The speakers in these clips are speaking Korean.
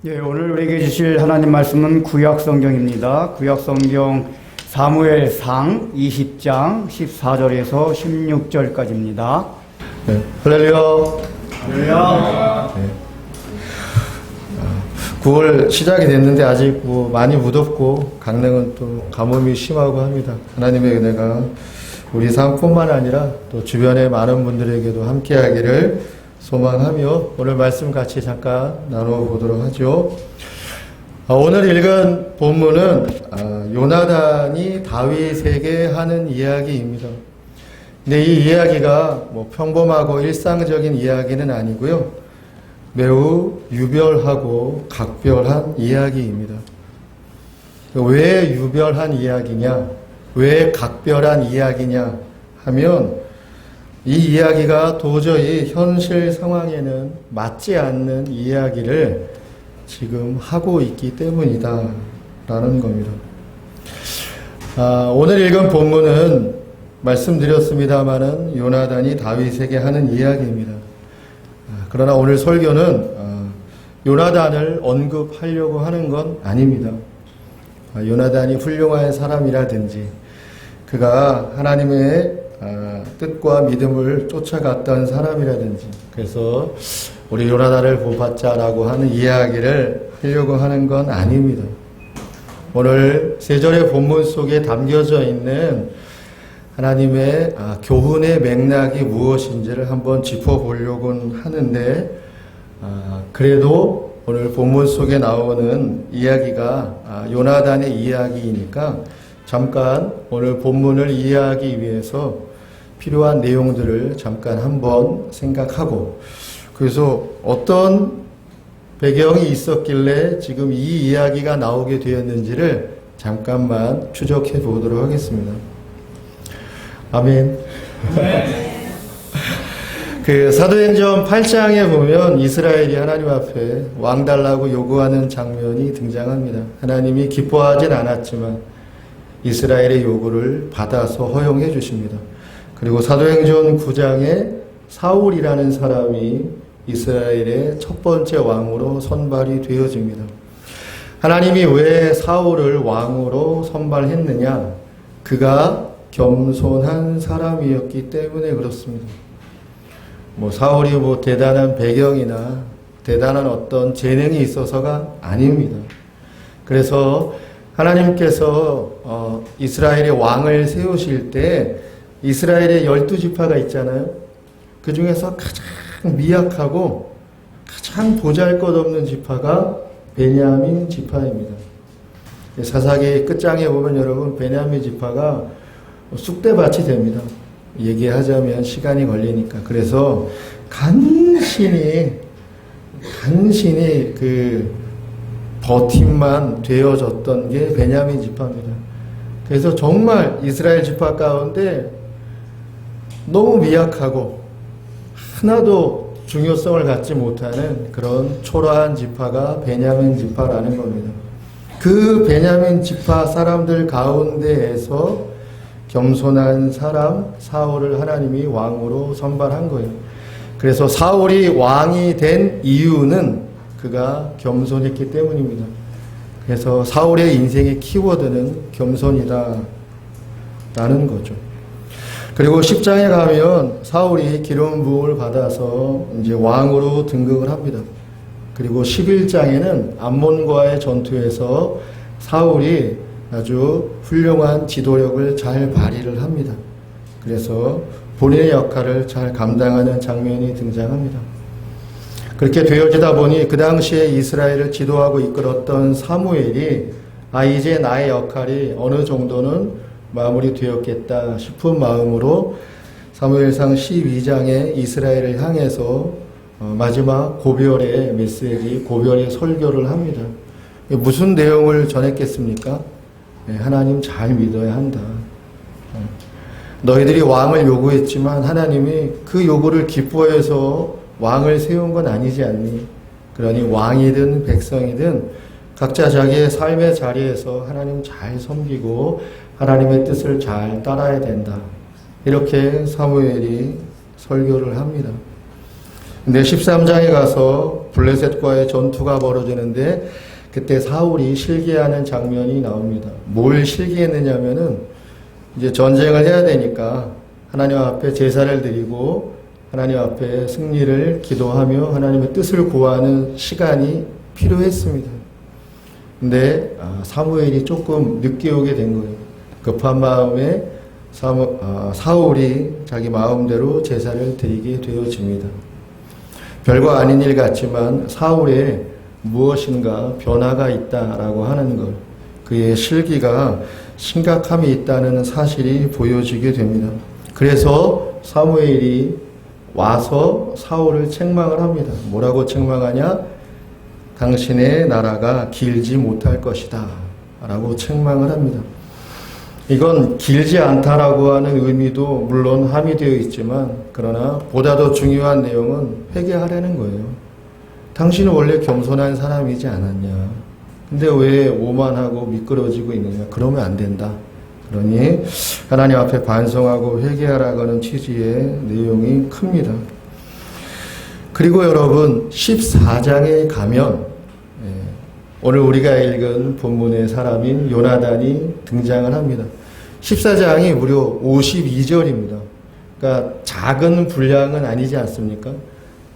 예, 오늘 우리에게 주실 하나님 말씀은 구약 성경입니다. 구약 성경 사무엘상 20장 14절에서 16절까지입니다. 네, 할렐루야. 할렐루야. 네. 9월 시작이 됐는데 아직 많이 무덥고 강릉은 또 가뭄이 심하고 합니다. 하나님의 은혜가 우리 삶뿐만 아니라 또 주변의 많은 분들에게도 함께하기를 소망하며 오늘 말씀 같이 잠깐 나눠보도록 하죠. 오늘 읽은 본문은 요나단이 다윗에게 하는 이야기입니다. 근데 이 이야기가 평범하고 일상적인 이야기는 아니고요. 매우 유별하고 각별한 이야기입니다. 왜 유별한 이야기냐? 왜 각별한 이야기냐? 하면 이 이야기가 도저히 현실 상황에는 맞지 않는 이야기를 지금 하고 있기 때문이다 라는 겁니다. 오늘 읽은 본문은 말씀드렸습니다마는 요나단이 다윗에게 하는 이야기입니다. 그러나 오늘 설교는 요나단을 언급하려고 하는 건 아닙니다. 요나단이 훌륭한 사람이라든지 그가 하나님의 뜻과 믿음을 쫓아갔던 사람이라든지 그래서 우리 요나단을 본받자라고 하는 이야기를 하려고 하는 건 아닙니다. 오늘 세 절의 본문 속에 담겨져 있는 하나님의 교훈의 맥락이 무엇인지를 한번 짚어보려고 하는데 그래도 오늘 본문 속에 나오는 이야기가 요나단의 이야기이니까 잠깐 오늘 본문을 이해하기 위해서 필요한 내용들을 잠깐 한번 생각하고 그래서 어떤 배경이 있었길래 지금 이 이야기가 나오게 되었는지를 잠깐만 추적해 보도록 하겠습니다. 아멘. 그 사도행전 8장에 보면 이스라엘이 하나님 앞에 왕 달라고 요구하는 장면이 등장합니다. 하나님이 기뻐하진 않았지만 이스라엘의 요구를 받아서 허용해 주십니다. 그리고 사도행전 9장에 사울이라는 사람이 이스라엘의 첫 번째 왕으로 선발이 되어집니다. 하나님이 왜 사울을 왕으로 선발했느냐? 그가 겸손한 사람이었기 때문에 그렇습니다. 사울이 대단한 배경이나 대단한 어떤 재능이 있어서가 아닙니다. 그래서 하나님께서 이스라엘의 왕을 세우실 때 이스라엘의 12지파가 있잖아요. 그 중에서 가장 미약하고 가장 보잘것없는 지파가 베냐민 지파입니다. 사사기 끝장에 보면 여러분 베냐민 지파가 쑥대밭이 됩니다. 얘기하자면 시간이 걸리니까. 그래서 간신히 그 버팀만 되어졌던 게 베냐민 지파입니다. 그래서 정말 이스라엘 지파 가운데 너무 미약하고 하나도 중요성을 갖지 못하는 그런 초라한 지파가 베냐민 지파라는 겁니다. 그 베냐민 지파 사람들 가운데에서 겸손한 사람 사울을 하나님이 왕으로 선발한 거예요. 그래서 사울이 왕이 된 이유는 그가 겸손했기 때문입니다. 그래서 사울의 인생의 키워드는 겸손이다 라는 거죠. 그리고 10장에 가면 사울이 기름 부음을 받아서 이제 왕으로 등극을 합니다. 그리고 11장에는 암몬과의 전투에서 사울이 아주 훌륭한 지도력을 잘 발휘를 합니다. 그래서 본인의 역할을 잘 감당하는 장면이 등장합니다. 그렇게 되어지다 보니 그 당시에 이스라엘을 지도하고 이끌었던 사무엘이 이제 나의 역할이 어느 정도는 마무리되었겠다 싶은 마음으로 사무엘상 12장에 이스라엘을 향해서 마지막 고별의 메시지, 고별의 설교를 합니다. 무슨 내용을 전했겠습니까? 하나님 잘 믿어야 한다. 너희들이 왕을 요구했지만 하나님이 그 요구를 기뻐해서 왕을 세운 건 아니지 않니? 그러니 왕이든 백성이든 각자 자기의 삶의 자리에서 하나님 잘 섬기고 하나님의 뜻을 잘 따라야 된다. 이렇게 사무엘이 설교를 합니다. 근데 13장에 가서 블레셋과의 전투가 벌어지는데 그때 사울이 실기하는 장면이 나옵니다. 뭘 실기했느냐면은 이제 전쟁을 해야 되니까 하나님 앞에 제사를 드리고 하나님 앞에 승리를 기도하며 하나님의 뜻을 구하는 시간이 필요했습니다. 근데 사무엘이 조금 늦게 오게 된 거예요. 급한 마음에 사울이 자기 마음대로 제사를 드리게 되어집니다. 별거 아닌 일 같지만 사울에 무엇인가 변화가 있다라고 하는 것, 그의 실기가 심각함이 있다는 사실이 보여지게 됩니다. 그래서 사무엘이 와서 사울을 책망을 합니다. 뭐라고 책망하냐? 당신의 나라가 길지 못할 것이다 라고 책망을 합니다. 이건 길지 않다라고 하는 의미도 물론 함의되어 있지만, 그러나 보다 더 중요한 내용은 회개하라는 거예요. 당신은 원래 겸손한 사람이지 않았냐? 근데 왜 오만하고 미끄러지고 있느냐? 그러면 안 된다. 그러니 하나님 앞에 반성하고 회개하라고 하는 취지의 내용이 큽니다. 그리고 여러분 14장에 가면 오늘 우리가 읽은 본문의 사람인 요나단이 등장을 합니다. 14장이 무려 52절입니다. 그러니까 작은 분량은 아니지 않습니까?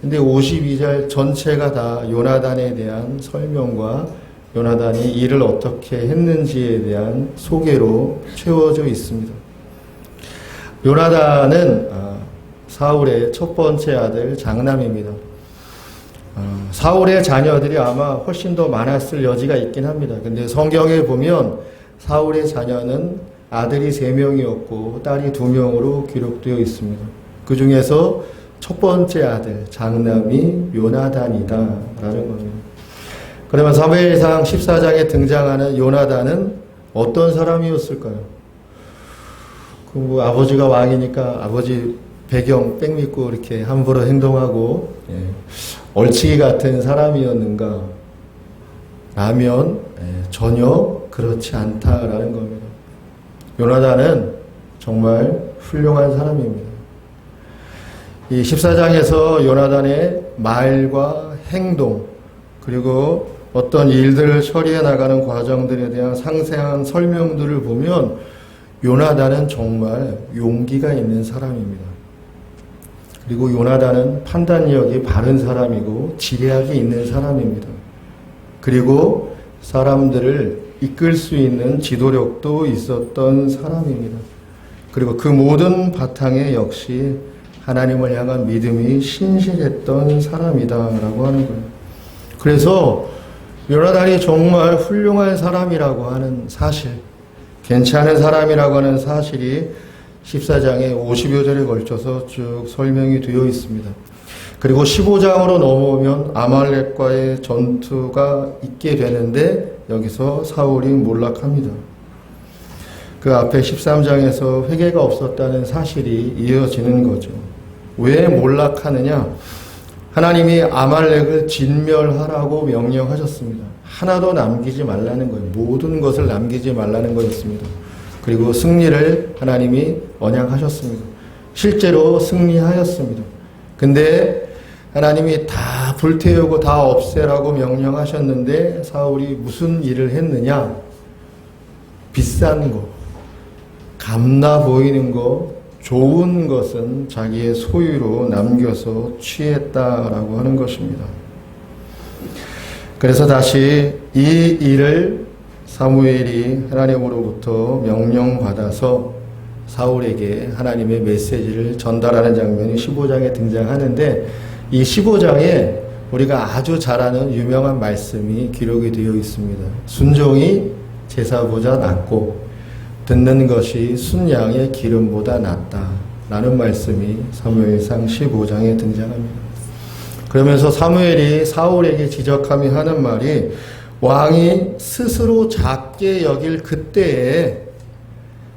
근데 52절 전체가 다 요나단에 대한 설명과 요나단이 일을 어떻게 했는지에 대한 소개로 채워져 있습니다. 요나단은 사울의 첫 번째 아들 장남입니다. 사울의 자녀들이 아마 훨씬 더 많았을 여지가 있긴 합니다. 근데 성경에 보면 사울의 자녀는 아들이 3명이었고 딸이 2명으로 기록되어 있습니다. 그 중에서 첫 번째 아들 장남이 요나단이다 라는 겁니다. 그러면 사무엘상 14장에 등장하는 요나단은 어떤 사람이었을까요? 아버지가 왕이니까 아버지 배경 백 믿고 이렇게 함부로 행동하고 얼치기 같은 사람이었는가? 라면 전혀 그렇지 않다라는 겁니다. 요나단은 정말 훌륭한 사람입니다. 이 14장에서 요나단의 말과 행동, 그리고 어떤 일들을 처리해 나가는 과정들에 대한 상세한 설명들을 보면 요나단은 정말 용기가 있는 사람입니다. 그리고 요나단은 판단력이 바른 사람이고 지혜학이 있는 사람입니다. 그리고 사람들을 이끌 수 있는 지도력도 있었던 사람입니다. 그리고 그 모든 바탕에 역시 하나님을 향한 믿음이 신실했던 사람이다라고 하는 거예요. 그래서 요나단이 정말 훌륭한 사람이라고 하는 사실, 괜찮은 사람이라고 하는 사실이 14장에 50여 절에 걸쳐서 쭉 설명이 되어 있습니다. 그리고 15장으로 넘어오면 아말렉과의 전투가 있게 되는데 여기서 사울이 몰락합니다. 그 앞에 13장에서 회개가 없었다는 사실이 이어지는 거죠. 왜 몰락하느냐? 하나님이 아말렉을 진멸하라고 명령하셨습니다. 하나도 남기지 말라는 거예요. 모든 것을 남기지 말라는 거였습니다. 그리고 승리를 하나님이 언약하셨습니다. 실제로 승리하였습니다. 근데 하나님이 다 불태우고 다 없애라고 명령하셨는데 사울이 무슨 일을 했느냐? 비싼 거, 감나 보이는 거, 좋은 것은 자기의 소유로 남겨서 취했다라고 하는 것입니다. 그래서 다시 이 일을 사무엘이 하나님으로부터 명령받아서 사울에게 하나님의 메시지를 전달하는 장면이 15장에 등장하는데 이 15장에 우리가 아주 잘 아는 유명한 말씀이 기록이 되어 있습니다. 순종이 제사보다 낫고 듣는 것이 순양의 기름보다 낫다 라는 말씀이 사무엘상 15장에 등장합니다. 그러면서 사무엘이 사울에게 지적하며 하는 말이 왕이 스스로 작게 여길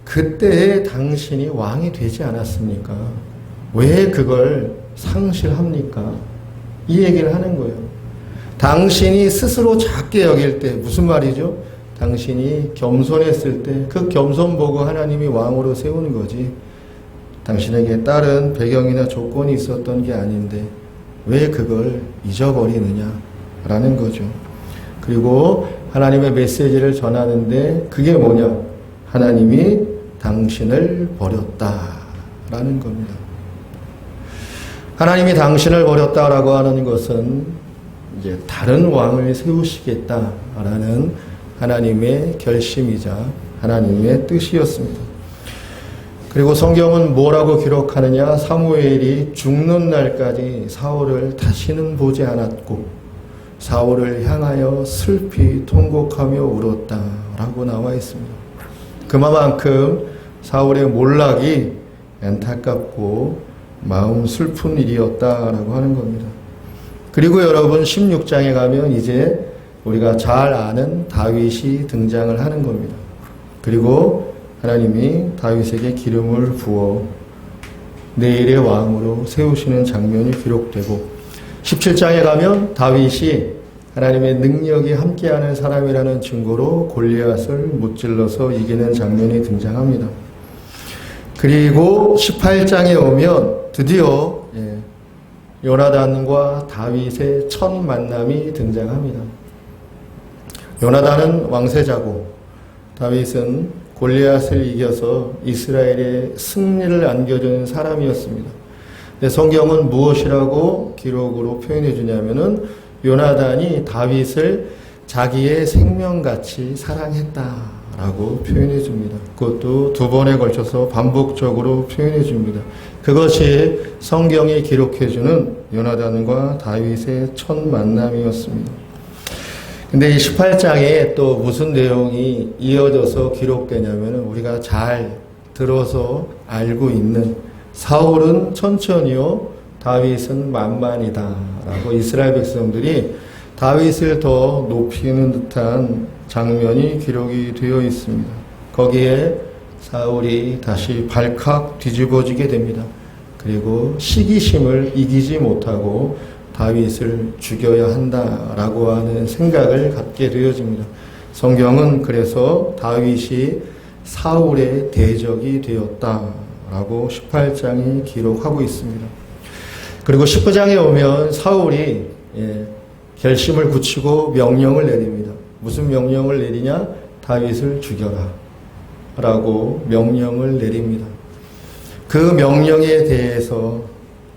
그때에 당신이 왕이 되지 않았습니까? 왜 그걸 상실합니까? 이 얘기를 하는 거예요. 당신이 스스로 작게 여길 때 무슨 말이죠? 당신이 겸손했을 때 그 겸손 보고 하나님이 왕으로 세우는 거지 당신에게 다른 배경이나 조건이 있었던 게 아닌데 왜 그걸 잊어버리느냐라는 거죠. 그리고 하나님의 메시지를 전하는데 그게 뭐냐? 하나님이 당신을 버렸다라는 겁니다. 하나님이 당신을 버렸다라고 하는 것은 이제 다른 왕을 세우시겠다라는 하나님의 결심이자 하나님의 뜻이었습니다. 그리고 성경은 뭐라고 기록하느냐? 사무엘이 죽는 날까지 사울을 다시는 보지 않았고 사울을 향하여 슬피 통곡하며 울었다라고 나와 있습니다. 그만큼 사울의 몰락이 안타깝고 마음 슬픈 일이었다라고 하는 겁니다. 그리고 여러분 16장에 가면 이제 우리가 잘 아는 다윗이 등장을 하는 겁니다. 그리고 하나님이 다윗에게 기름을 부어 내일의 왕으로 세우시는 장면이 기록되고 17장에 가면 다윗이 하나님의 능력이 함께하는 사람이라는 증거로 골리앗을 무찔러서 이기는 장면이 등장합니다. 그리고 18장에 오면 드디어 요나단과 다윗의 첫 만남이 등장합니다. 요나단은 왕세자고 다윗은 골리앗을 이겨서 이스라엘의 승리를 안겨준 사람이었습니다. 근데 성경은 무엇이라고 기록으로 표현해 주냐면은 요나단이 다윗을 자기의 생명같이 사랑했다라고 표현해 줍니다. 그것도 두 번에 걸쳐서 반복적으로 표현해 줍니다. 그것이 성경이 기록해 주는 요나단과 다윗의 첫 만남이었습니다. 근데 이 18장에 또 무슨 내용이 이어져서 기록되냐면은 우리가 잘 들어서 알고 있는 사울은 천천히요, 다윗은 만만이다 라고 이스라엘 백성들이 다윗을 더 높이는 듯한 장면이 기록이 되어 있습니다. 거기에 사울이 다시 발칵 뒤집어지게 됩니다. 그리고 시기심을 이기지 못하고 다윗을 죽여야 한다라고 하는 생각을 갖게 되어집니다. 성경은 그래서 다윗이 사울의 대적이 되었다라고 18장이 기록하고 있습니다. 그리고 19장에 오면 사울이 결심을 굳히고 명령을 내립니다. 무슨 명령을 내리냐? 다윗을 죽여라 라고 명령을 내립니다. 그 명령에 대해서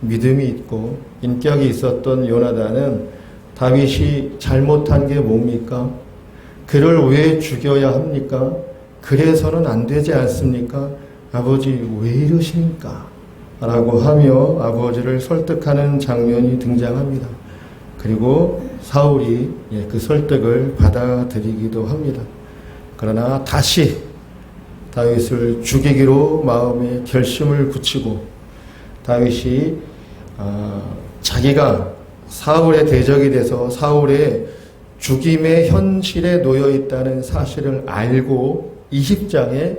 믿음이 있고 인격이 있었던 요나단은 다윗이 잘못한 게 뭡니까? 그를 왜 죽여야 합니까? 그래서는 안 되지 않습니까? 아버지 왜 이러십니까? 라고 하며 아버지를 설득하는 장면이 등장합니다. 그리고 사울이 그 설득을 받아들이기도 합니다. 그러나 다시 다윗을 죽이기로 마음에 결심을 굳히고 다윗이 자기가 사울의 대적이 돼서 사울의 죽임의 현실에 놓여 있다는 사실을 알고 20장에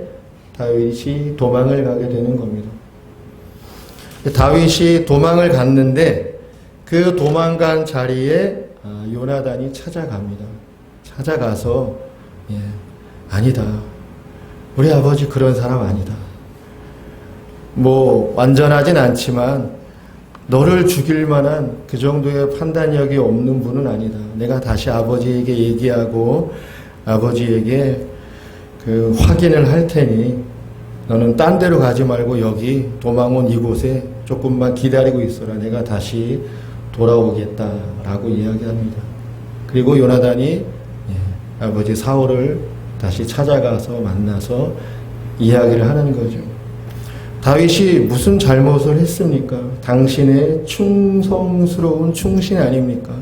다윗이 도망을 가게 되는 겁니다. 다윗이 도망을 갔는데 그 도망간 자리에 요나단이 찾아갑니다. 찾아가서 아니다. 우리 아버지 그런 사람 아니다. 뭐 완전하진 않지만 너를 죽일 만한 그 정도의 판단력이 없는 분은 아니다. 내가 다시 아버지에게 얘기하고 아버지에게 그 확인을 할 테니 너는 딴 데로 가지 말고 여기 도망 온 이곳에 조금만 기다리고 있어라. 내가 다시 돌아오겠다라고 이야기합니다. 그리고 요나단이 아버지 사울을 다시 찾아가서 만나서 이야기를 하는 거죠. 다윗이 무슨 잘못을 했습니까? 당신의 충성스러운 충신 아닙니까?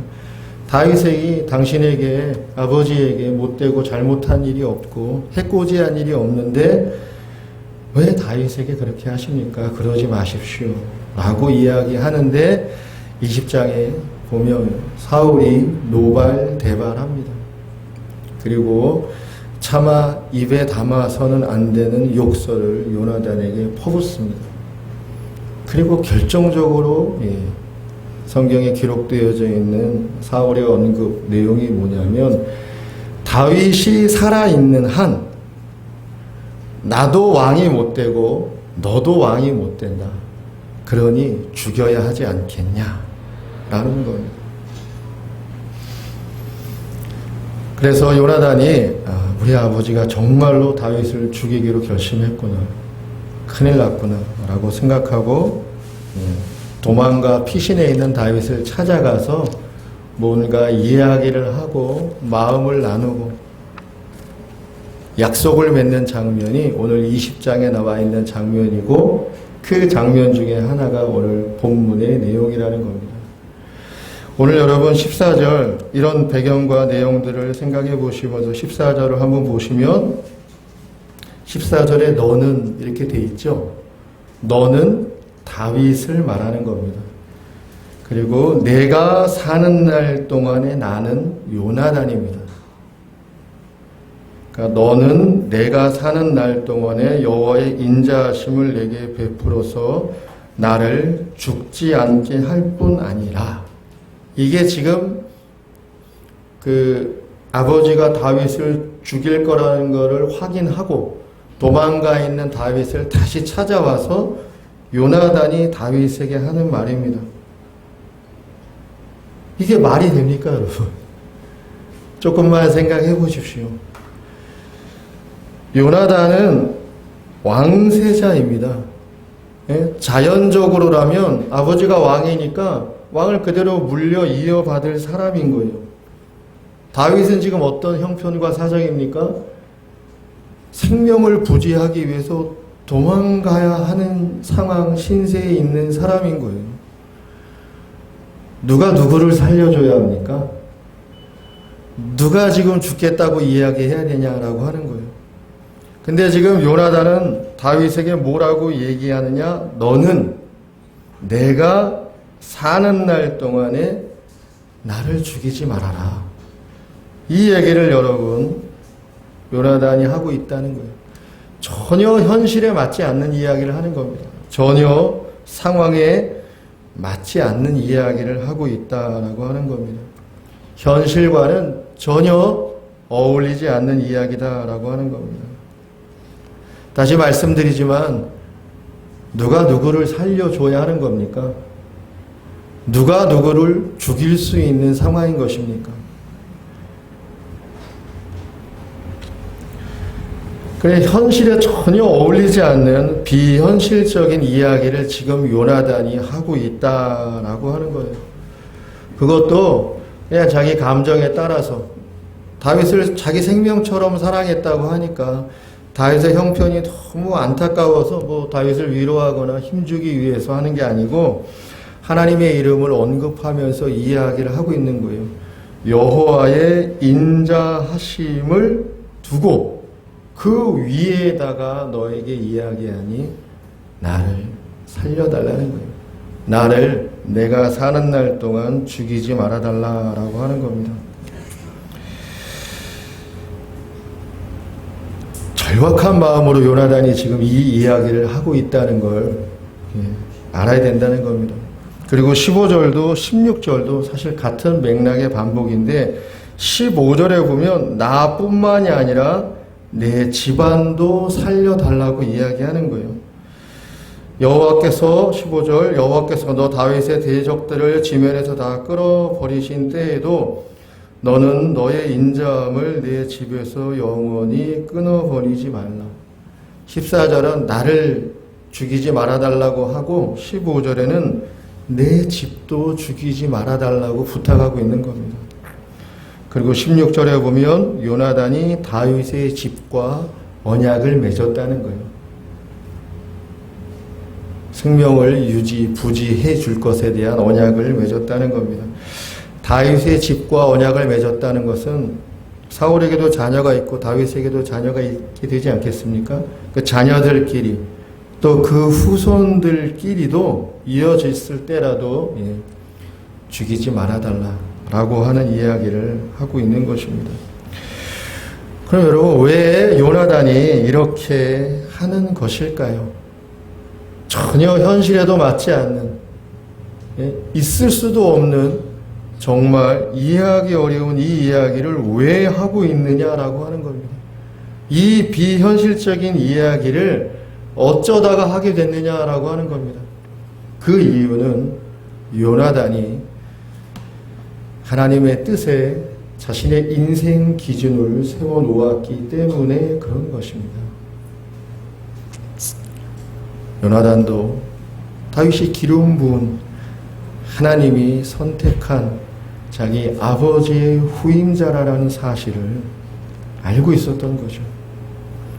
다윗이 당신에게 아버지에게 못되고 잘못한 일이 없고 해코지한 일이 없는데 왜 다윗에게 그렇게 하십니까? 그러지 마십시오 라고 이야기하는데 20장에 보면 사울이 노발대발합니다. 그리고 차마 입에 담아서는 안 되는 욕설을 요나단에게 퍼붓습니다. 그리고 결정적으로 성경에 기록되어져 있는 사울의 언급 내용이 뭐냐면 다윗이 살아있는 한 나도 왕이 못 되고 너도 왕이 못 된다. 그러니 죽여야 하지 않겠냐 라는 겁니다. 그래서 요나단이 우리 아버지가 정말로 다윗을 죽이기로 결심했구나, 큰일 났구나 라고 생각하고 도망가 피신해 있는 다윗을 찾아가서 뭔가 이야기를 하고 마음을 나누고 약속을 맺는 장면이 오늘 20장에 나와 있는 장면이고, 그 장면 중에 하나가 오늘 본문의 내용이라는 겁니다. 오늘 여러분 14절 이런 배경과 내용들을 생각해 보시면서 14절을 한번 보시면 14절에 너는 이렇게 돼 있죠. 너는 다윗을 말하는 겁니다. 그리고 내가 사는 날 동안에 나는 요나단입니다. 그러니까 너는 내가 사는 날 동안에 여호와의 인자하심을 내게 베풀어서 나를 죽지 않게 할 뿐 아니라, 이게 지금 그 아버지가 다윗을 죽일 거라는 것을 확인하고 도망가 있는 다윗을 다시 찾아와서 요나단이 다윗에게 하는 말입니다. 이게 말이 됩니까, 여러분? 조금만 생각해 보십시오. 요나단은 왕세자입니다. 예? 자연적으로라면 아버지가 왕이니까 왕을 그대로 물려 이어받을 사람인 거예요. 다윗은 지금 어떤 형편과 사정입니까? 생명을 부지하기 위해서 도망가야 하는 상황, 신세에 있는 사람인 거예요. 누가 누구를 살려줘야 합니까? 누가 지금 죽겠다고 이야기해야 되냐라고 하는 거예요. 근데 지금 요나단은 다윗에게 뭐라고 얘기하느냐? 너는 내가 사는 날 동안에 나를 죽이지 말아라. 이 얘기를 여러분 요나단이 하고 있다는 거예요. 전혀 현실에 맞지 않는 이야기를 하는 겁니다. 전혀 상황에 맞지 않는 이야기를 하고 있다라고 하는 겁니다. 현실과는 전혀 어울리지 않는 이야기다라고 하는 겁니다. 다시 말씀드리지만 누가 누구를 살려줘야 하는 겁니까? 누가 누구를 죽일 수 있는 상황인 것입니까? 그래, 현실에 전혀 어울리지 않는 비현실적인 이야기를 지금 요나단이 하고 있다라고 하는 거예요. 그것도 그냥 자기 감정에 따라서 다윗을 자기 생명처럼 사랑했다고 하니까 다윗의 형편이 너무 안타까워서 뭐 다윗을 위로하거나 힘주기 위해서 하는 게 아니고 하나님의 이름을 언급하면서 이야기를 하고 있는 거예요. 여호와의 인자하심을 두고 그 위에다가 너에게 이야기하니 나를 살려달라는 거예요. 나를 내가 사는 날 동안 죽이지 말아달라라고 하는 겁니다. 절박한 마음으로 요나단이 지금 이 이야기를 하고 있다는 걸 알아야 된다는 겁니다. 그리고 15절도 16절도 사실 같은 맥락의 반복인데 15절에 보면 나뿐만이 아니라 내 집안도 살려달라고 이야기하는 거예요. 여호와께서 15절 여호와께서 너 다윗의 대적들을 지면에서 다 끌어버리신 때에도 너는 너의 인자함을 내 집에서 영원히 끊어버리지 말라. 14절은 나를 죽이지 말아달라고 하고 15절에는 내 집도 죽이지 말아달라고 부탁하고 있는 겁니다. 그리고 16절에 보면 요나단이 다윗의 집과 언약을 맺었다는 거예요. 생명을 유지, 부지해 줄 것에 대한 언약을 맺었다는 겁니다. 다윗의 집과 언약을 맺었다는 것은 사울에게도 자녀가 있고 다윗에게도 자녀가 있게 되지 않겠습니까? 그 자녀들끼리 또 그 후손들끼리도 이어졌을 때라도 죽이지 말아달라라고 하는 이야기를 하고 있는 것입니다. 그럼 여러분 왜 요나단이 이렇게 하는 것일까요? 전혀 현실에도 맞지 않는 있을 수도 없는 정말 이해하기 어려운 이 이야기를 왜 하고 있느냐라고 하는 겁니다. 이 비현실적인 이야기를 어쩌다가 하게 됐느냐라고 하는 겁니다. 그 이유는 요나단이 하나님의 뜻에 자신의 인생 기준을 세워 놓았기 때문에 그런 것입니다. 요나단도 다윗이 기름 부은 하나님이 선택한 자기 아버지의 후임자라는 사실을 알고 있었던 거죠.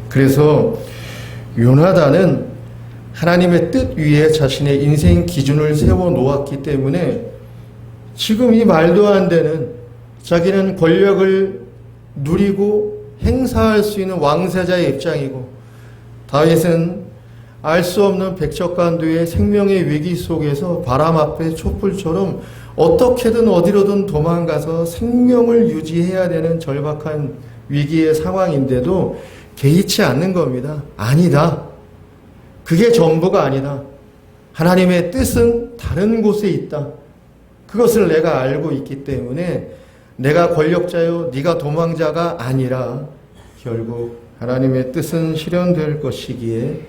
그래서 요나단은 하나님의 뜻 위에 자신의 인생 기준을 세워 놓았기 때문에 지금 이 말도 안 되는 자기는 권력을 누리고 행사할 수 있는 왕세자의 입장이고 다윗은 알 수 없는 백척간두의 생명의 위기 속에서 바람 앞에 촛불처럼 어떻게든 어디로든 도망가서 생명을 유지해야 되는 절박한 위기의 상황인데도 개의치 않는 겁니다. 아니다. 그게 전부가 아니다. 하나님의 뜻은 다른 곳에 있다. 그것을 내가 알고 있기 때문에 내가 권력자요 네가 도망자가 아니라 결국 하나님의 뜻은 실현될 것이기에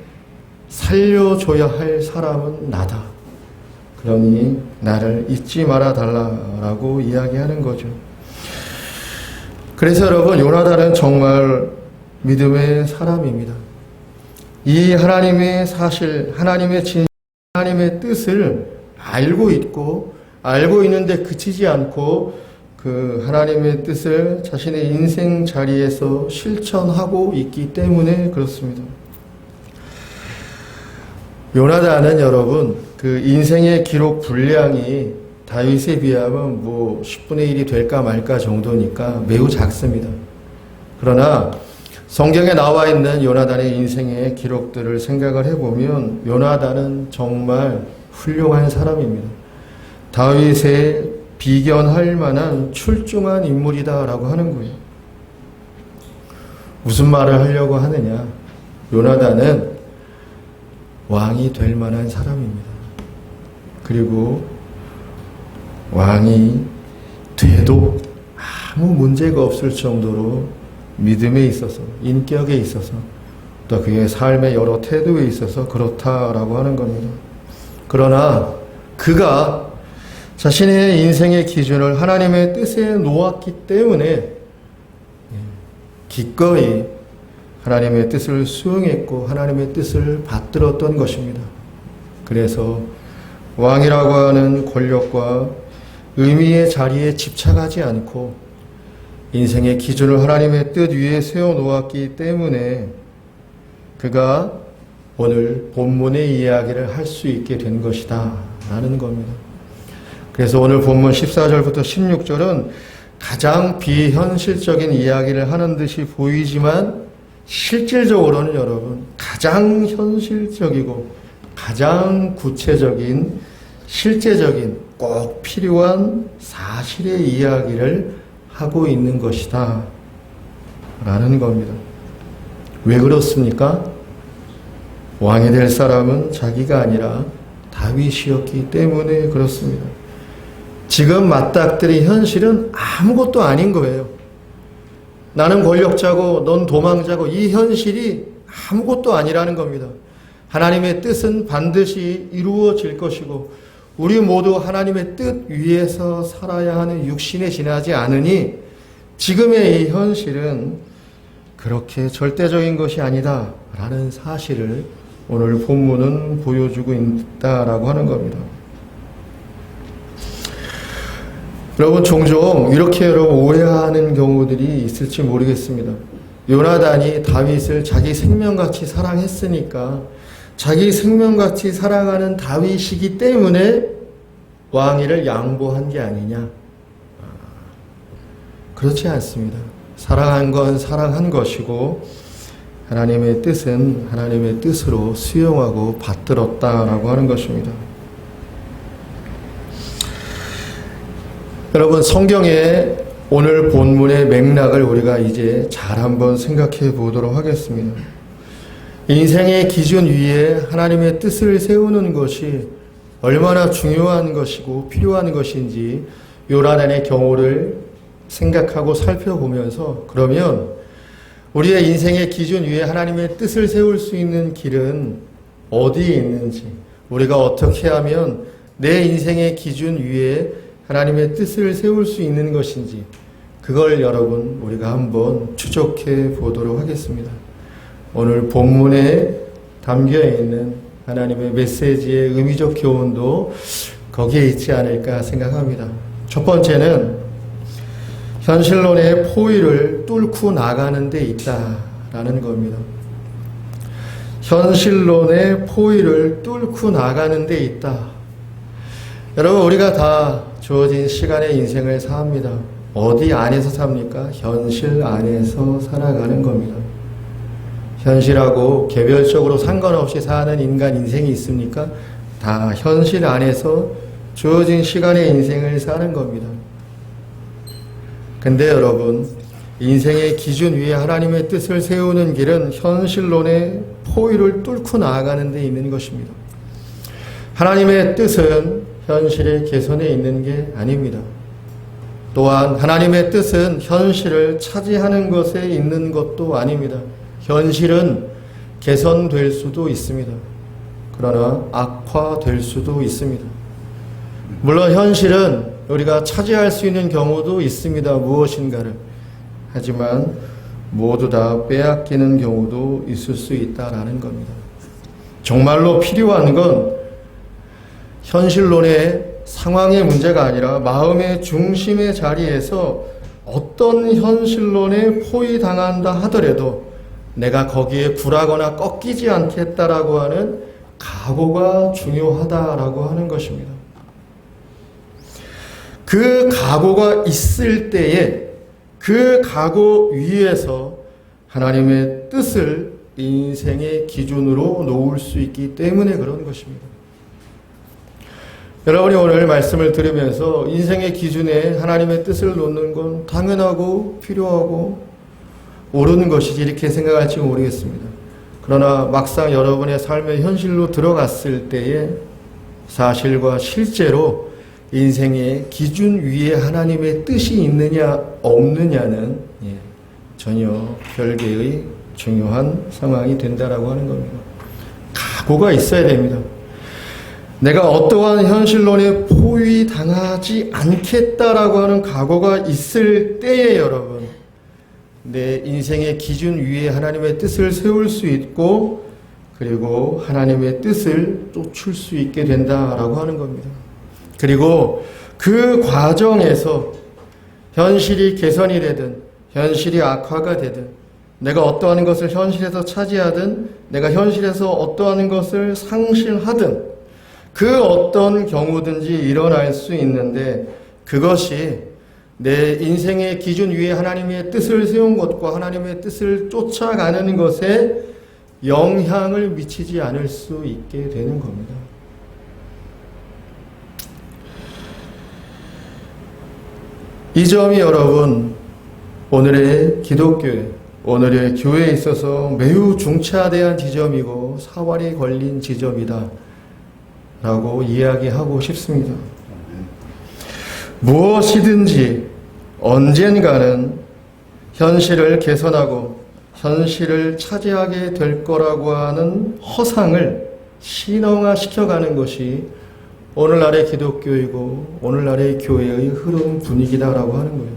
살려줘야 할 사람은 나다. 그러니 나를 잊지 말아 달라라고 이야기하는 거죠. 그래서 여러분 요나단은 정말 믿음의 사람입니다. 이 하나님의 사실, 하나님의 진실, 하나님의 뜻을 알고 있고 알고 있는데 그치지 않고 그 하나님의 뜻을 자신의 인생 자리에서 실천하고 있기 때문에 그렇습니다. 요나단은 여러분 그 인생의 기록 분량이 다윗에 비하면 뭐 10분의 1이 될까 말까 정도니까 매우 작습니다. 그러나 성경에 나와 있는 요나단의 인생의 기록들을 생각을 해보면 요나단은 정말 훌륭한 사람입니다. 다윗에 비견할 만한 출중한 인물이다라고 하는 거예요. 무슨 말을 하려고 하느냐? 요나단은 왕이 될 만한 사람입니다. 그리고 왕이 돼도 아무 문제가 없을 정도로 믿음에 있어서, 인격에 있어서, 또 그의 삶의 여러 태도에 있어서 그렇다라고 하는 겁니다. 그러나 그가 자신의 인생의 기준을 하나님의 뜻에 놓았기 때문에 기꺼이 하나님의 뜻을 수용했고 하나님의 뜻을 받들었던 것입니다. 그래서 왕이라고 하는 권력과 의미의 자리에 집착하지 않고 인생의 기준을 하나님의 뜻 위에 세워놓았기 때문에 그가 오늘 본문의 이야기를 할 수 있게 된 것이다 라는 겁니다. 그래서 오늘 본문 14절부터 16절은 가장 비현실적인 이야기를 하는 듯이 보이지만 실질적으로는 여러분 가장 현실적이고 가장 구체적인 실제적인 꼭 필요한 사실의 이야기를 하고 있는 것이다 라는 겁니다. 왜 그렇습니까? 왕이 될 사람은 자기가 아니라 다윗이었기 때문에 그렇습니다. 지금 맞닥뜨린 현실은 아무것도 아닌 거예요. 나는 권력자고 넌 도망자고 이 현실이 아무것도 아니라는 겁니다. 하나님의 뜻은 반드시 이루어질 것이고 우리 모두 하나님의 뜻 위에서 살아야 하는 육신에 지나지 않으니 지금의 이 현실은 그렇게 절대적인 것이 아니다 라는 사실을 오늘 본문은 보여주고 있다라고 하는 겁니다. 여러분 종종 이렇게 여러분 오해하는 경우들이 있을지 모르겠습니다. 요나단이 다윗을 자기 생명같이 사랑했으니까 자기 생명같이 사랑하는 다윗이기 때문에 왕위를 양보한 게 아니냐? 그렇지 않습니다. 사랑한 건 사랑한 것이고 하나님의 뜻은 하나님의 뜻으로 수용하고 받들었다라고 하는 것입니다. 여러분 성경의 오늘 본문의 맥락을 우리가 이제 잘 한번 생각해 보도록 하겠습니다. 인생의 기준 위에 하나님의 뜻을 세우는 것이 얼마나 중요한 것이고 필요한 것인지 요나단의 경우를 생각하고 살펴보면서 그러면 우리의 인생의 기준 위에 하나님의 뜻을 세울 수 있는 길은 어디에 있는지 우리가 어떻게 하면 내 인생의 기준 위에 하나님의 뜻을 세울 수 있는 것인지 그걸 여러분 우리가 한번 추적해 보도록 하겠습니다. 오늘 본문에 담겨 있는 하나님의 메시지의 의미적 교훈도 거기에 있지 않을까 생각합니다. 첫 번째는 현실론의 포위를 뚫고 나가는 데 있다라는 겁니다. 현실론의 포위를 뚫고 나가는 데 있다. 여러분, 우리가 다 주어진 시간의 인생을 삽니다. 어디 안에서 삽니까? 현실 안에서 살아가는 겁니다. 현실하고 개별적으로 상관없이 사는 인간 인생이 있습니까? 다 현실 안에서 주어진 시간의 인생을 사는 겁니다. 근데 여러분, 인생의 기준 위에 하나님의 뜻을 세우는 길은 현실론의 포위를 뚫고 나아가는 데 있는 것입니다. 하나님의 뜻은 현실의 개선에 있는 게 아닙니다. 또한 하나님의 뜻은 현실을 차지하는 것에 있는 것도 아닙니다. 현실은 개선될 수도 있습니다. 그러나 악화될 수도 있습니다. 물론 현실은 우리가 차지할 수 있는 경우도 있습니다. 무엇인가를. 하지만 모두 다 빼앗기는 경우도 있을 수 있다라는 겁니다. 정말로 필요한 건 현실론의 상황의 문제가 아니라 마음의 중심의 자리에서 어떤 현실론에 포위당한다 하더라도 내가 거기에 굴하거나 꺾이지 않겠다라고 하는 각오가 중요하다라고 하는 것입니다. 그 각오가 있을 때에 그 각오 위에서 하나님의 뜻을 인생의 기준으로 놓을 수 있기 때문에 그런 것입니다. 여러분이 오늘 말씀을 들으면서 인생의 기준에 하나님의 뜻을 놓는 건 당연하고 필요하고 옳은 것이지 이렇게 생각할지 모르겠습니다. 그러나 막상 여러분의 삶의 현실로 들어갔을 때에 사실과 실제로 인생의 기준 위에 하나님의 뜻이 있느냐 없느냐는 전혀 별개의 중요한 상황이 된다라고 하는 겁니다. 각오가 있어야 됩니다. 내가 어떠한 현실론에 포위당하지 않겠다라고 하는 각오가 있을 때에 여러분 내 인생의 기준 위에 하나님의 뜻을 세울 수 있고 그리고 하나님의 뜻을 쫓을 수 있게 된다라고 하는 겁니다. 그리고 그 과정에서 현실이 개선이 되든 현실이 악화가 되든 내가 어떠한 것을 현실에서 차지하든 내가 현실에서 어떠한 것을 상실하든 그 어떤 경우든지 일어날 수 있는데 그것이 내 인생의 기준 위에 하나님의 뜻을 세운 것과 하나님의 뜻을 쫓아가는 것에 영향을 미치지 않을 수 있게 되는 겁니다. 이 점이 여러분 오늘의 기독교회, 오늘의 교회에 있어서 매우 중차대한 지점이고 사활이 걸린 지점이다 라고 이야기하고 싶습니다. 무엇이든지 언젠가는 현실을 개선하고 현실을 차지하게 될 거라고 하는 허상을 신앙화시켜가는 것이 오늘날의 기독교이고 오늘날의 교회의 흐름 분위기다라고 하는 거예요.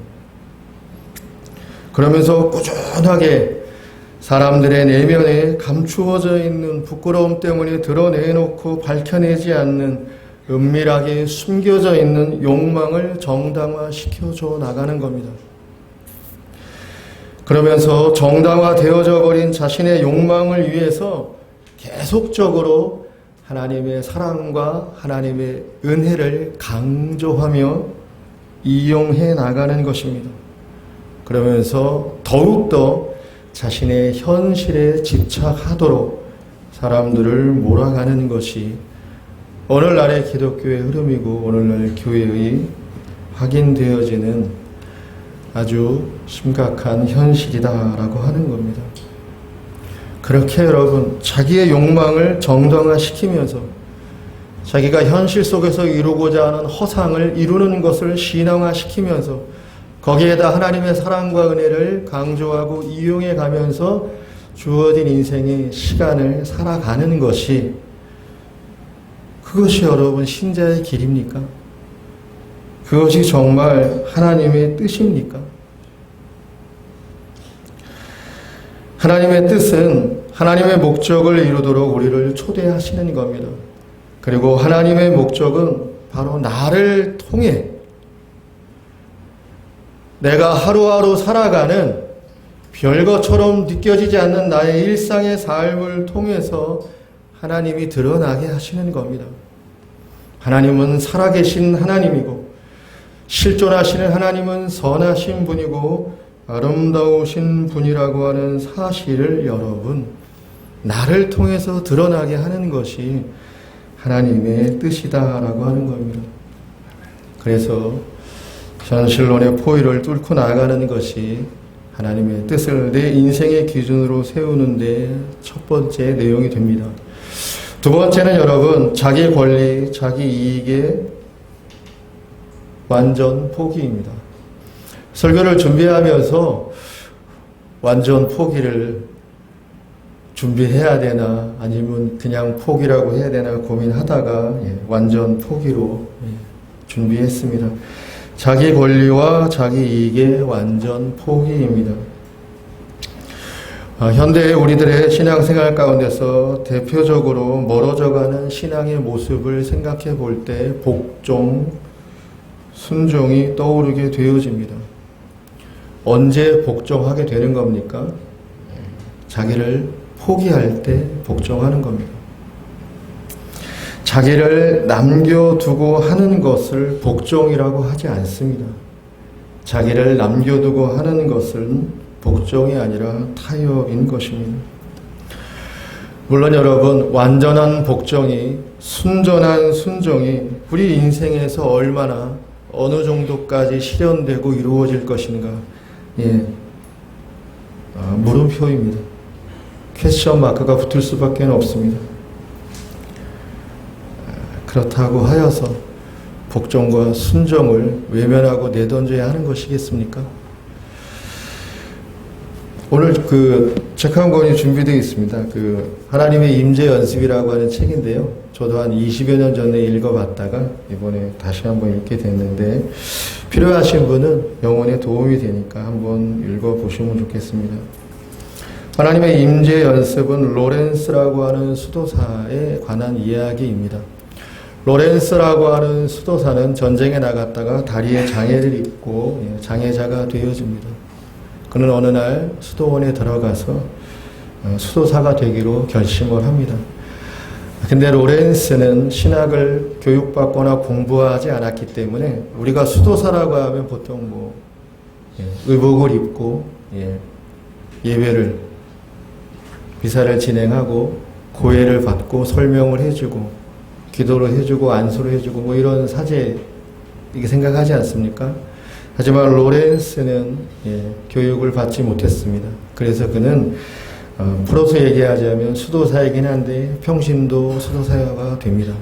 그러면서 꾸준하게 사람들의 내면에 감추어져 있는 부끄러움 때문에 드러내놓고 밝혀내지 않는 은밀하게 숨겨져 있는 욕망을 정당화시켜줘 나가는 겁니다. 그러면서 정당화되어져 버린 자신의 욕망을 위해서 계속적으로 하나님의 사랑과 하나님의 은혜를 강조하며 이용해 나가는 것입니다. 그러면서 더욱더 자신의 현실에 집착하도록 사람들을 몰아가는 것이 오늘날의 기독교의 흐름이고 오늘날 교회의 확인되어지는 아주 심각한 현실이다라고 하는 겁니다. 그렇게 여러분 자기의 욕망을 정당화시키면서 자기가 현실 속에서 이루고자 하는 허상을 이루는 것을 신앙화시키면서 거기에다 하나님의 사랑과 은혜를 강조하고 이용해 가면서 주어진 인생의 시간을 살아가는 것이 그것이 여러분 신자의 길입니까? 그것이 정말 하나님의 뜻입니까? 하나님의 뜻은 하나님의 목적을 이루도록 우리를 초대하시는 겁니다. 그리고 하나님의 목적은 바로 나를 통해 내가 하루하루 살아가는 별것처럼 느껴지지 않는 나의 일상의 삶을 통해서 하나님이 드러나게 하시는 겁니다. 하나님은 살아계신 하나님이고 실존하시는 하나님은 선하신 분이고 아름다우신 분이라고 하는 사실을 여러분 나를 통해서 드러나게 하는 것이 하나님의 뜻이다라고 하는 겁니다. 그래서 현실론의 포위를 뚫고 나아가는 것이 하나님의 뜻을 내 인생의 기준으로 세우는데 첫 번째 내용이 됩니다. 두 번째는 여러분 자기 권리, 자기 이익의 완전 포기입니다. 설교를 준비하면서 완전 포기를 준비해야 되나 아니면 그냥 포기라고 해야 되나 고민하다가 완전 포기로 준비했습니다. 자기 권리와 자기 이익의 완전 포기입니다. 현대의 우리들의 신앙생활 가운데서 대표적으로 멀어져가는 신앙의 모습을 생각해 볼 때 복종, 순종이 떠오르게 되어집니다. 언제 복종하게 되는 겁니까? 자기를 포기할 때 복종하는 겁니다. 자기를 남겨두고 하는 것을 복종이라고 하지 않습니다. 자기를 남겨두고 하는 것은 복종이 아니라 타협인 것입니다. 물론 여러분 완전한 복종이 순전한 순종이 우리 인생에서 얼마나 어느 정도까지 실현되고 이루어질 것인가 물음표입니다. 퀘스천 마크가 붙을 수밖에 없습니다. 그렇다고 하여서 복종과 순종을 외면하고 내던져야 하는 것이겠습니까? 오늘 책 한 권이 준비되어 있습니다. 하나님의 임재 연습이라고 하는 책인데요. 저도 한 20여 년 전에 읽어봤다가 이번에 다시 한번 읽게 됐는데 필요하신 분은 영혼에 도움이 되니까 한번 읽어보시면 좋겠습니다. 하나님의 임재 연습은 로렌스라고 하는 수도사에 관한 이야기입니다. 로렌스라고 하는 수도사는 전쟁에 나갔다가 다리에 장애를 입고 장애자가 되어집니다. 그는 어느 날 수도원에 들어가서 수도사가 되기로 결심을 합니다. 근데 로렌스는 신학을 교육받거나 공부하지 않았기 때문에 우리가 수도사라고 하면 보통 의복을 입고 예배를 미사를 진행하고 고해를 받고 설명을 해주고 기도를 해주고 안수를 해주고 이런 사제 이렇게 생각하지 않습니까? 하지만 로렌스는 교육을 받지 못했습니다. 그래서 그는 풀어서 얘기하자면 수도사이긴 한데 평신도 수도사가 됩니다.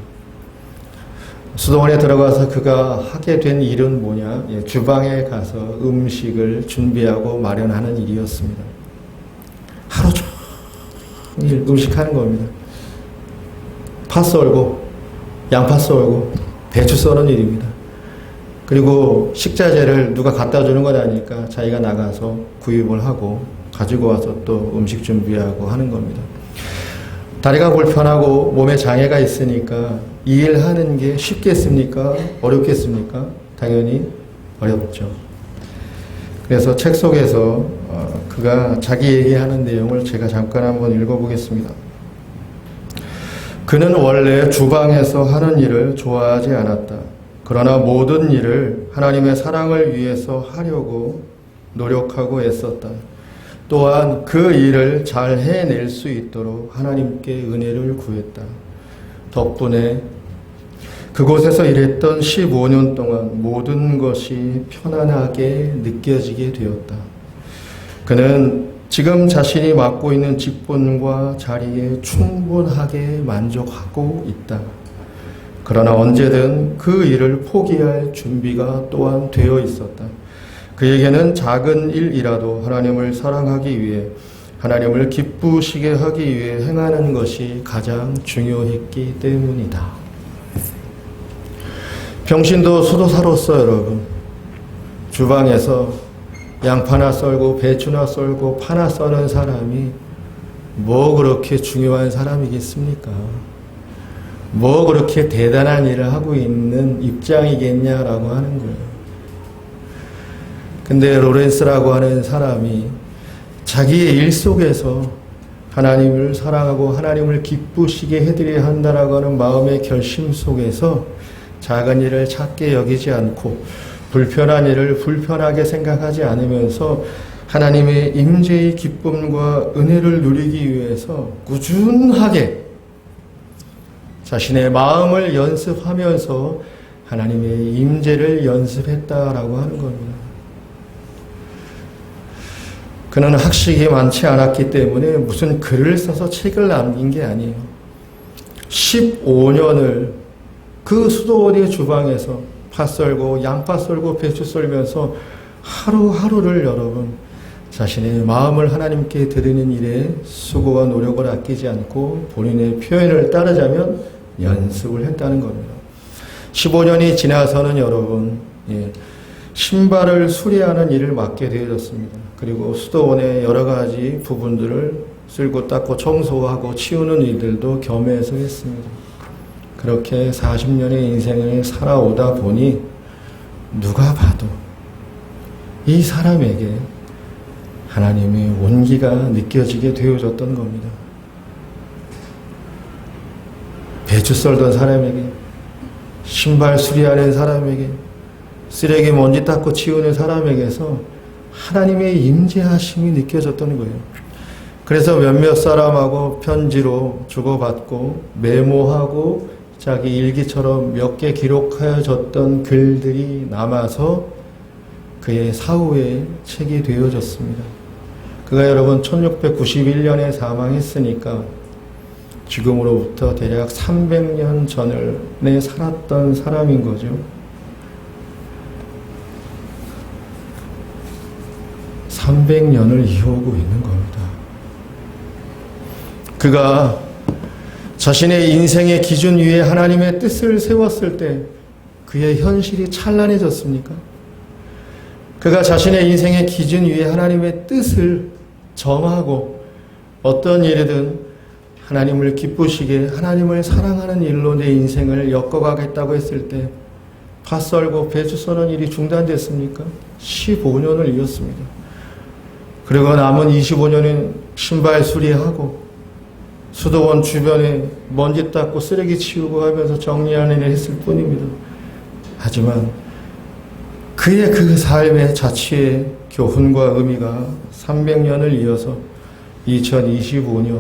수도원에 들어가서 그가 하게 된 일은 뭐냐? 주방에 가서 음식을 준비하고 마련하는 일이었습니다. 하루 종일 음식하는 겁니다. 파 썰고 양파 썰고 배추 썰는 일입니다. 그리고 식자재를 누가 갖다 주는 건 아니니까 자기가 나가서 구입을 하고 가지고 와서 또 음식 준비하고 하는 겁니다. 다리가 불편하고 몸에 장애가 있으니까 이 일하는 게 쉽겠습니까? 어렵겠습니까? 당연히 어렵죠. 그래서 책 속에서 그가 자기 얘기하는 내용을 제가 잠깐 한번 읽어보겠습니다. 그는 원래 주방에서 하는 일을 좋아하지 않았다. 그러나 모든 일을 하나님의 사랑을 위해서 하려고 노력하고 애썼다. 또한 그 일을 잘 해낼 수 있도록 하나님께 은혜를 구했다. 덕분에 그곳에서 일했던 15년 동안 모든 것이 편안하게 느껴지게 되었다. 그는 지금 자신이 맡고 있는 직분과 자리에 충분하게 만족하고 있다. 그러나 언제든 그 일을 포기할 준비가 또한 되어 있었다. 그에게는 작은 일이라도 하나님을 사랑하기 위해 하나님을 기쁘시게 하기 위해 행하는 것이 가장 중요했기 때문이다. 병신도 수도사로서 여러분 주방에서 양파나 썰고 배추나 썰고 파나 써는 사람이 뭐 그렇게 중요한 사람이겠습니까? 뭐 그렇게 대단한 일을 하고 있는 입장이겠냐라고 하는 거예요. 근데 로렌스라고 하는 사람이 자기의 일 속에서 하나님을 사랑하고 하나님을 기쁘시게 해드려야 한다라고 하는 마음의 결심 속에서 작은 일을 작게 여기지 않고 불편한 일을 불편하게 생각하지 않으면서 하나님의 임재의 기쁨과 은혜를 누리기 위해서 꾸준하게 자신의 마음을 연습하면서 하나님의 임재를 연습했다라고 하는 겁니다. 그는 학식이 많지 않았기 때문에 무슨 글을 써서 책을 남긴 게 아니에요. 15년을 그 수도원의 주방에서 파 썰고 양파 썰고 배추 썰면서 하루하루를 여러분 자신의 마음을 하나님께 드리는 일에 수고와 노력을 아끼지 않고 본인의 표현을 따르자면 연습을 했다는 겁니다. 15년이 지나서는 여러분 신발을 수리하는 일을 맡게 되어졌습니다. 그리고 수도원의 여러 가지 부분들을 쓸고 닦고 청소하고 치우는 일들도 겸해서 했습니다. 그렇게 40년의 인생을 살아오다 보니 누가 봐도 이 사람에게 하나님의 온기가 느껴지게 되어졌던 겁니다. 배추 썰던 사람에게, 신발 수리하는 사람에게, 쓰레기 먼지 닦고 치우는 사람에게서 하나님의 임재하심이 느껴졌던 거예요. 그래서 몇몇 사람하고 편지로 주고받고 메모하고 자기 일기처럼 몇 개 기록하여졌던 글들이 남아서 그의 사후에 책이 되어졌습니다. 그가 여러분 1691년에 사망했으니까 지금으로부터 대략 300년 전에 살았던 사람인 거죠. 300년을 이어오고 있는 겁니다. 그가 자신의 인생의 기준 위에 하나님의 뜻을 세웠을 때 그의 현실이 찬란해졌습니까? 그가 자신의 인생의 기준 위에 하나님의 뜻을 정하고 어떤 일이든 하나님을 기쁘시게 하나님을 사랑하는 일로 내 인생을 엮어가겠다고 했을 때 파 썰고 배추 써는 일이 중단됐습니까? 15년을 이었습니다. 그리고 남은 25년은 신발 수리하고 수도원 주변에 먼지 닦고 쓰레기 치우고 하면서 정리하는 일을 했을 뿐입니다. 하지만 그의 그 삶의 자취의 교훈과 의미가 300년을 이어서 2025년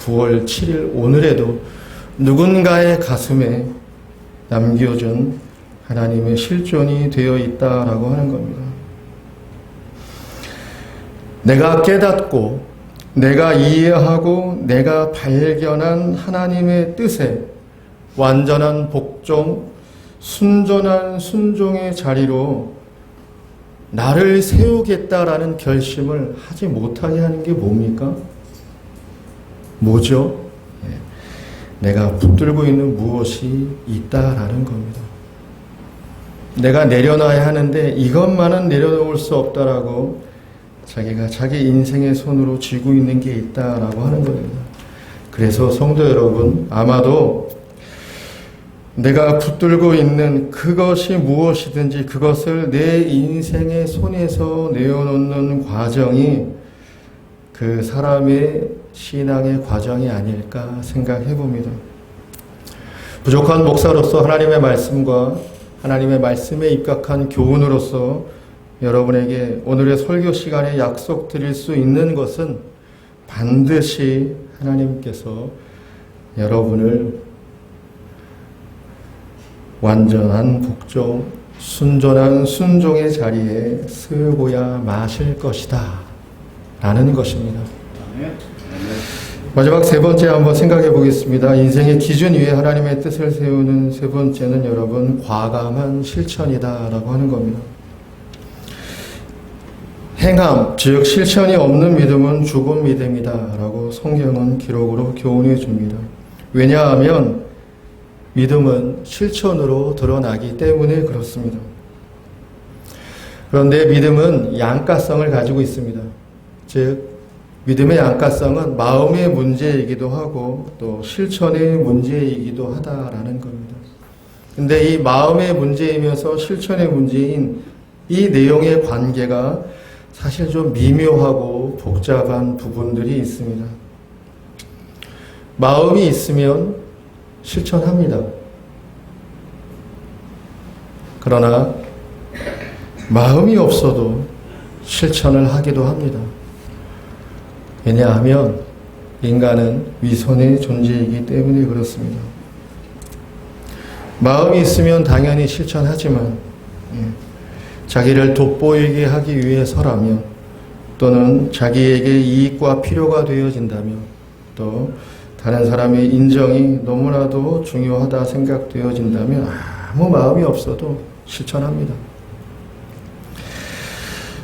9월 7일 오늘에도 누군가의 가슴에 남겨준 하나님의 실존이 되어 있다라고 하는 겁니다. 내가 깨닫고 내가 이해하고 내가 발견한 하나님의 뜻에 완전한 복종, 순전한 순종의 자리로 나를 세우겠다라는 결심을 하지 못하게 하는 게 뭡니까? 뭐죠? 내가 붙들고 있는 무엇이 있다라는 겁니다. 내가 내려놔야 하는데 이것만은 내려놓을 수 없다라고 자기가 자기 인생의 손으로 쥐고 있는 게 있다라고 하는 겁니다. 그래서 성도 여러분, 아마도 내가 붙들고 있는 그것이 무엇이든지 그것을 내 인생의 손에서 내어놓는 과정이 그 사람의 신앙의 과정이 아닐까 생각해 봅니다. 부족한 목사로서 하나님의 말씀과 하나님의 말씀에 입각한 교훈으로서 여러분에게 오늘의 설교 시간에 약속드릴 수 있는 것은 반드시 하나님께서 여러분을 완전한 복종, 순전한 순종의 자리에 세우고야 마실 것이다 라는 것입니다. 마지막 세 번째 한번 생각해 보겠습니다. 인생의 기준 위에 하나님의 뜻을 세우는 세 번째는 여러분 과감한 실천이다 라고 하는 겁니다. 행함, 즉 실천이 없는 믿음은 죽은 믿음이다 라고 성경은 기록으로 교훈해 줍니다. 왜냐하면 믿음은 실천으로 드러나기 때문에 그렇습니다. 그런데 믿음은 양가성을 가지고 있습니다. 즉, 믿음의 양가성은 마음의 문제이기도 하고 또 실천의 문제이기도 하다라는 겁니다. 근데 이 마음의 문제이면서 실천의 문제인 이 내용의 관계가 사실 좀 미묘하고 복잡한 부분들이 있습니다. 마음이 있으면 실천합니다. 그러나 마음이 없어도 실천을 하기도 합니다. 왜냐하면 인간은 위선의 존재이기 때문에 그렇습니다. 마음이 있으면 당연히 실천하지만 자기를 돋보이게 하기 위해서라면 또는 자기에게 이익과 필요가 되어진다면 또 다른 사람의 인정이 너무나도 중요하다 생각되어진다면 아무 마음이 없어도 실천합니다.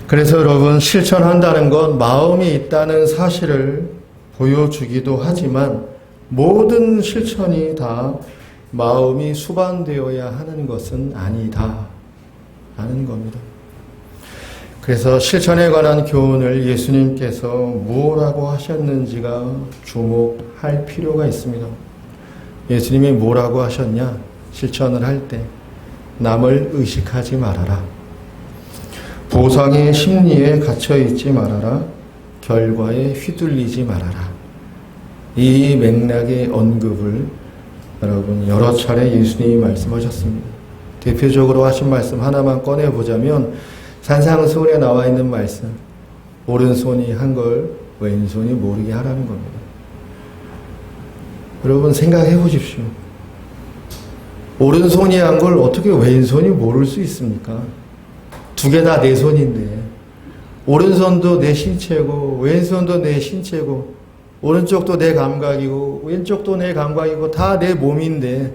그래서 여러분, 실천한다는 건 마음이 있다는 사실을 보여주기도 하지만 모든 실천이 다 마음이 수반되어야 하는 것은 아니다 라는 겁니다. 그래서 실천에 관한 교훈을 예수님께서 뭐라고 하셨는지가 주목할 필요가 있습니다. 예수님이 뭐라고 하셨냐? 실천을 할 때 남을 의식하지 말아라. 보상의 심리에 갇혀있지 말아라. 결과에 휘둘리지 말아라. 이 맥락의 언급을 여러분 여러 차례 예수님이 말씀하셨습니다. 대표적으로 하신 말씀 하나만 꺼내보자면 산상수훈에 나와 있는 말씀, 오른손이 한 걸 왼손이 모르게 하라는 겁니다. 여러분 생각해 보십시오. 오른손이 한 걸 어떻게 왼손이 모를 수 있습니까? 두 개 다 내 손인데 오른손도 내 신체고 왼손도 내 신체고 오른쪽도 내 감각이고 왼쪽도 내 감각이고 다 내 몸인데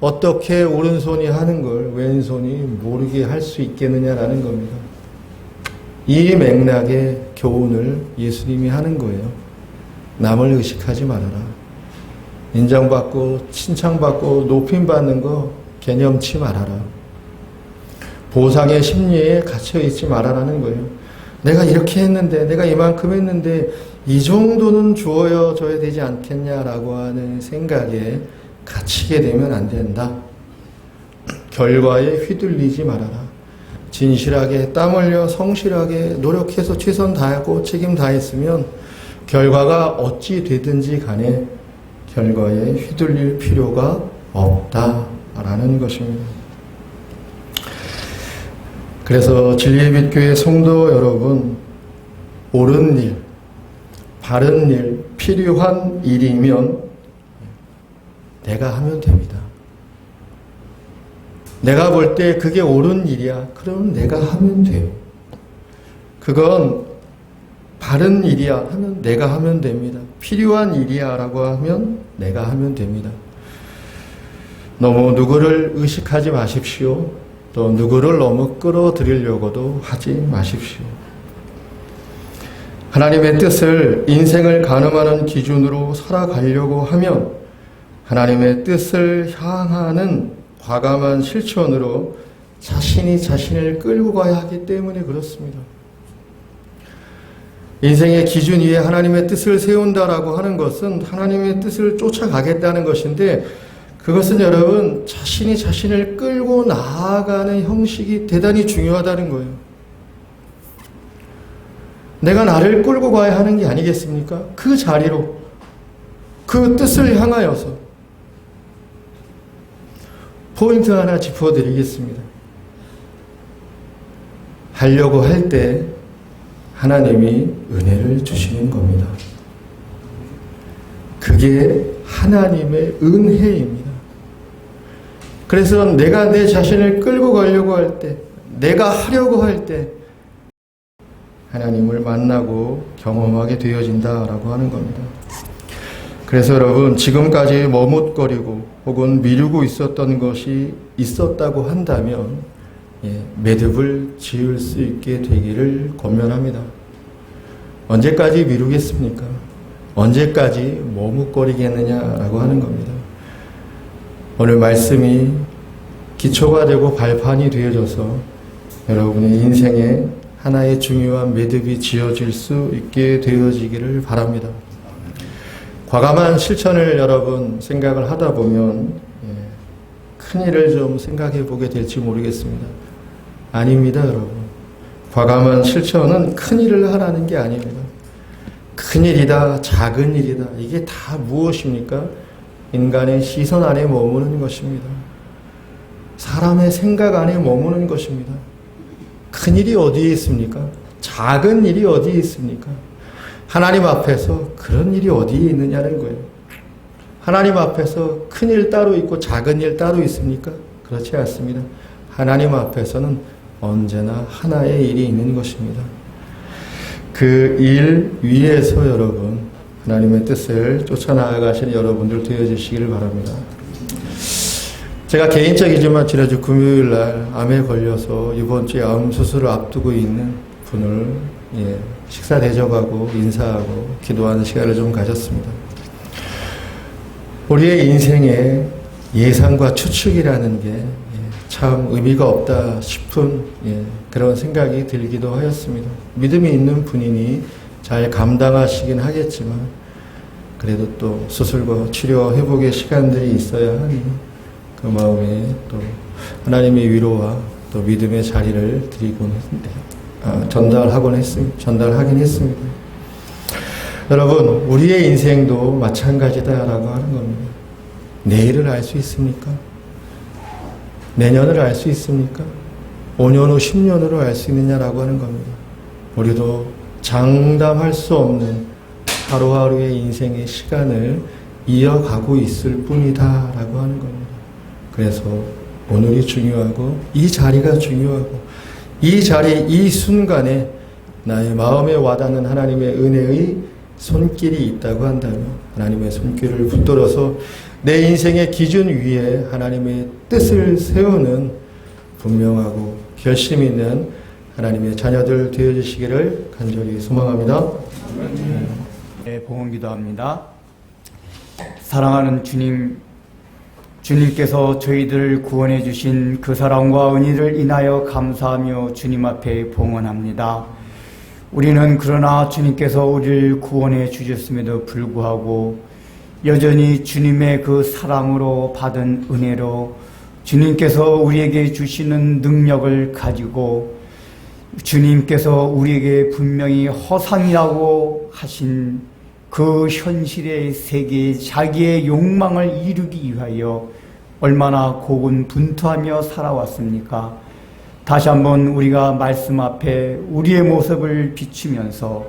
어떻게 오른손이 하는 걸 왼손이 모르게 할 수 있겠느냐라는 겁니다. 이 맥락의 교훈을 예수님이 하는 거예요. 남을 의식하지 말아라. 인정받고 칭찬받고 높임받는 거 개념치 말아라. 보상의 심리에 갇혀있지 말아라는 거예요. 내가 이렇게 했는데 내가 이만큼 했는데 이 정도는 주어져야 되지 않겠냐라고 하는 생각에 갇히게 되면 안 된다. 결과에 휘둘리지 말아라. 진실하게 땀 흘려 성실하게 노력해서 최선 다하고 책임 다했으면 결과가 어찌 되든지 간에 결과에 휘둘릴 필요가 없다라는 것입니다. 그래서 진리의 빛 교회 성도 여러분, 옳은 일, 바른 일, 필요한 일이면 내가 하면 됩니다. 내가 볼 때 그게 옳은 일이야. 그러면 내가 하면 돼요. 그건 바른 일이야 하면 내가 하면 됩니다. 필요한 일이야 라고 하면 내가 하면 됩니다. 너무 누구를 의식하지 마십시오. 또 누구를 너무 끌어들이려고도 하지 마십시오. 하나님의 뜻을 인생을 가늠하는 기준으로 살아가려고 하면 하나님의 뜻을 향하는 과감한 실천으로 자신이 자신을 끌고 가야 하기 때문에 그렇습니다. 인생의 기준 위에 하나님의 뜻을 세운다라고 하는 것은 하나님의 뜻을 쫓아가겠다는 것인데 그것은 여러분 자신이 자신을 끌고 나아가는 형식이 대단히 중요하다는 거예요. 내가 나를 끌고 가야 하는 게 아니겠습니까? 그 자리로 그 뜻을 향하여서 포인트 하나 짚어드리겠습니다. 하려고 할 때 하나님이 은혜를 주시는 겁니다. 그게 하나님의 은혜입니다. 그래서 내가 내 자신을 끌고 가려고 할 때, 내가 하려고 할 때 하나님을 만나고 경험하게 되어진다라고 하는 겁니다. 그래서 여러분 지금까지 머뭇거리고 혹은 미루고 있었던 것이 있었다고 한다면 매듭을 지을 수 있게 되기를 권면합니다. 언제까지 미루겠습니까? 언제까지 머뭇거리겠느냐라고 하는 겁니다. 오늘 말씀이 기초가 되고 발판이 되어져서 여러분의 인생에 하나의 중요한 매듭이 지어질 수 있게 되어지기를 바랍니다. 과감한 실천을 여러분 생각을 하다 보면 큰일을 좀 생각해 보게 될지 모르겠습니다. 아닙니다, 여러분. 과감한 실천은 큰일을 하라는 게 아닙니다. 큰일이다, 작은 일이다. 이게 다 무엇입니까? 인간의 시선 안에 머무는 것입니다. 사람의 생각 안에 머무는 것입니다. 큰일이 어디에 있습니까? 작은 일이 어디에 있습니까? 하나님 앞에서 그런 일이 어디에 있느냐는 거예요. 하나님 앞에서 큰 일 따로 있고 작은 일 따로 있습니까? 그렇지 않습니다. 하나님 앞에서는 언제나 하나의 일이 있는 것입니다. 그 일 위에서 여러분 하나님의 뜻을 쫓아나가시는 여러분들 되어주시기를 바랍니다. 제가 개인적이지만 지난주 금요일 날 암에 걸려서 이번 주에 암 수술을 앞두고 있는 분을 식사 대접하고 인사하고 기도하는 시간을 좀 가졌습니다. 우리의 인생에 예상과 추측이라는 게 참 의미가 없다 싶은 그런 생각이 들기도 하였습니다. 믿음이 있는 분이니 잘 감당하시긴 하겠지만 그래도 또 수술과 치료 회복의 시간들이 있어야 하니 그 마음에 또 하나님의 위로와 또 믿음의 자리를 드리곤 전달하긴 했습니다. 여러분, 우리의 인생도 마찬가지다라고 하는 겁니다. 내일을 알 수 있습니까? 내년을 알 수 있습니까? 5년 후 10년으로 알 수 있느냐라고 하는 겁니다. 우리도 장담할 수 없는 하루하루의 인생의 시간을 이어가고 있을 뿐이다 라고 하는 겁니다. 그래서 오늘이 중요하고 이 자리가 중요하고 이 자리 이 순간에 나의 마음에 와닿는 하나님의 은혜의 손길이 있다고 한다면 하나님의 손길을 붙들어서 내 인생의 기준 위에 하나님의 뜻을 세우는 분명하고 결심 있는 하나님의 자녀들 되어주시기를 간절히 소망합니다. 네, 봉헌 기도합니다. 사랑하는 주님, 주님께서 저희들을 구원해 주신 그 사랑과 은혜를 인하여 감사하며 주님 앞에 봉헌합니다. 우리는 그러나 주님께서 우리를 구원해 주셨음에도 불구하고 여전히 주님의 그 사랑으로 받은 은혜로 주님께서 우리에게 주시는 능력을 가지고 주님께서 우리에게 분명히 허상이라고 하신 그 현실의 세계에 자기의 욕망을 이루기 위하여 얼마나 고군분투하며 살아왔습니까? 다시 한번 우리가 말씀 앞에 우리의 모습을 비추면서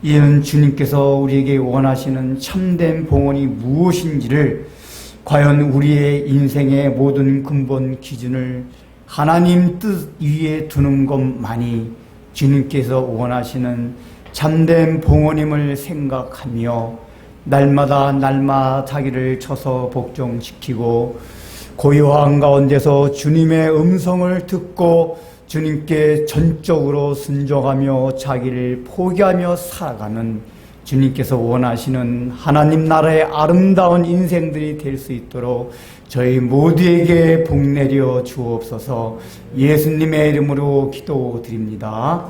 이는 주님께서 우리에게 원하시는 참된 봉헌이 무엇인지를 과연 우리의 인생의 모든 근본 기준을 하나님 뜻 위에 두는 것만이 주님께서 원하시는 참된 봉헌임을 생각하며 날마다 자기를 쳐서 복종시키고 고요한 가운데서 주님의 음성을 듣고 주님께 전적으로 순종하며 자기를 포기하며 살아가는 주님께서 원하시는 하나님 나라의 아름다운 인생들이 될 수 있도록 저희 모두에게 복 내려 주옵소서. 예수님의 이름으로 기도드립니다.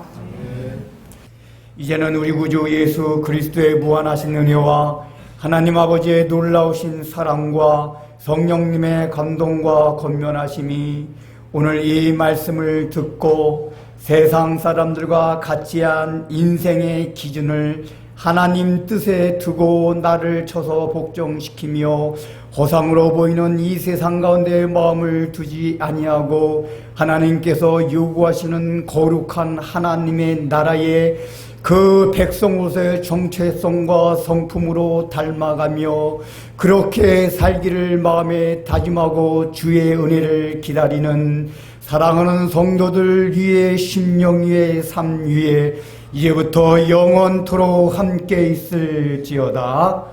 이제는 우리 구주 예수 그리스도의 무한하신 은혜와 하나님 아버지의 놀라우신 사랑과 성령님의 감동과 권면하심이 오늘 이 말씀을 듣고 세상 사람들과 같이 한 인생의 기준을 하나님 뜻에 두고 나를 쳐서 복종시키며 허상으로 보이는 이 세상 가운데 마음을 두지 아니하고 하나님께서 요구하시는 거룩한 하나님의 나라의 그 백성으로서의 정체성과 성품으로 닮아가며 그렇게 살기를 마음에 다짐하고 주의 은혜를 기다리는 사랑하는 성도들 위에 심령 위에 삶 위에 이제부터 영원토록 함께 있을지어다.